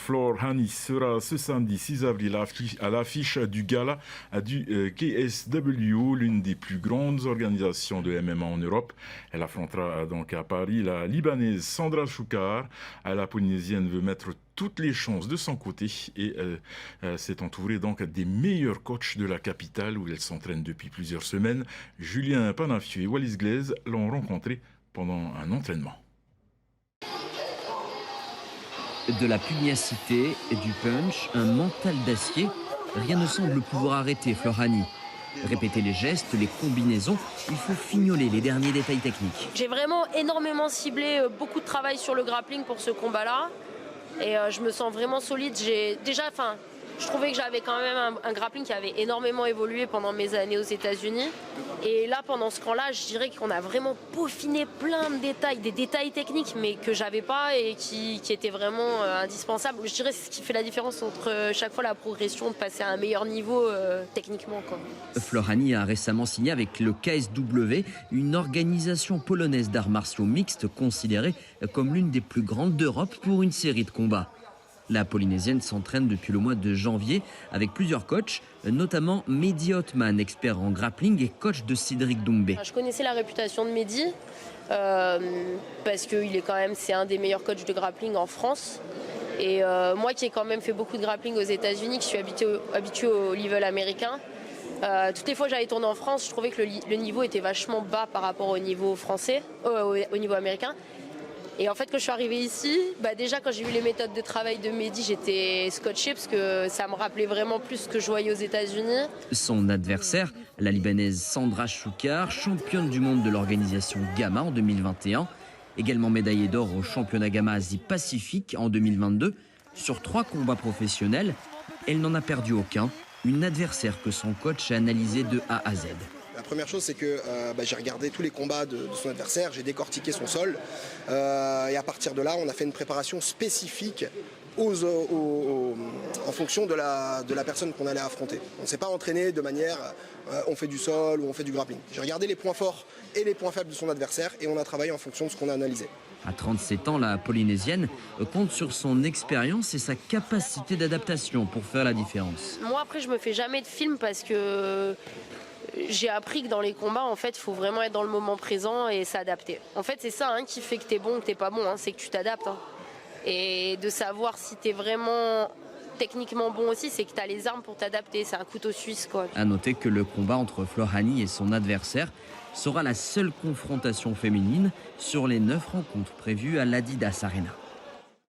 Flor Hani sera ce samedi 6 avril à l'affiche du gala du KSW, l'une des plus grandes organisations de MMA en Europe. Elle affrontera donc à Paris la Libanaise Sandra Choukar. La Polynésienne veut mettre toutes les chances de son côté et s'est entourée donc des meilleurs coachs de la capitale où elle s'entraîne depuis plusieurs semaines. Julien Panafieux et Wallis Glaise l'ont rencontré pendant un entraînement. De la pugnacité et du punch, un mental d'acier, rien ne semble pouvoir arrêter Flor Hani. Répéter les gestes, les combinaisons, il faut fignoler les derniers détails techniques. J'ai vraiment énormément ciblé beaucoup de travail sur le grappling pour ce combat-là. Et je me sens vraiment solide. Je trouvais que j'avais quand même un grappling qui avait énormément évolué pendant mes années aux États-Unis. Et là, pendant ce camp-là, je dirais qu'on a vraiment peaufiné plein de détails, des détails techniques, mais que j'avais pas et qui étaient vraiment indispensables. Je dirais que c'est ce qui fait la différence entre chaque fois la progression, de passer à un meilleur niveau techniquement, quoi. Flor Hani a récemment signé avec le KSW, une organisation polonaise d'arts martiaux mixtes considérée comme l'une des plus grandes d'Europe pour une série de combats. La Polynésienne s'entraîne depuis le mois de janvier avec plusieurs coachs, notamment Mehdi Othman, expert en grappling et coach de Cédric Doumbé. Je connaissais la réputation de Mehdi parce qu'il est quand même, c'est un des meilleurs coachs de grappling en France. Et moi qui ai quand même fait beaucoup de grappling aux États-Unis, qui suis habituée au level américain, toutes les fois que j'allais tourner en France, je trouvais que le niveau était vachement bas par rapport au niveau français, au niveau américain. Et en fait, quand je suis arrivée ici, déjà quand j'ai vu les méthodes de travail de Mehdi, j'étais scotchée parce que ça me rappelait vraiment plus ce que je voyais aux États-Unis. Son adversaire, la Libanaise Sandra Choukar, championne du monde de l'organisation Gamma en 2021, également médaillée d'or au championnat Gamma Asie-Pacifique en 2022. Sur 3 combats professionnels, elle n'en a perdu aucun. Une adversaire que son coach a analysé de A à Z. La première chose, c'est que j'ai regardé tous les combats de son adversaire, j'ai décortiqué son sol. Et à partir de là, on a fait une préparation spécifique en fonction de la personne qu'on allait affronter. On ne s'est pas entraîné de manière on fait du sol ou on fait du grappling. J'ai regardé les points forts et les points faibles de son adversaire et on a travaillé en fonction de ce qu'on a analysé. À 37 ans, la Polynésienne compte sur son expérience et sa capacité d'adaptation pour faire la différence. Moi, après, je me fais jamais de film parce que j'ai appris que dans les combats, en fait, il faut vraiment être dans le moment présent et s'adapter. En fait, c'est ça qui fait que t'es bon ou que t'es pas bon, c'est que tu t'adaptes. Et de savoir si t'es vraiment techniquement bon aussi, c'est que t'as les armes pour t'adapter. C'est un couteau suisse, quoi. À noter que le combat entre Flor Hani et son adversaire sera la seule confrontation féminine sur les 9 rencontres prévues à l'Adidas Arena.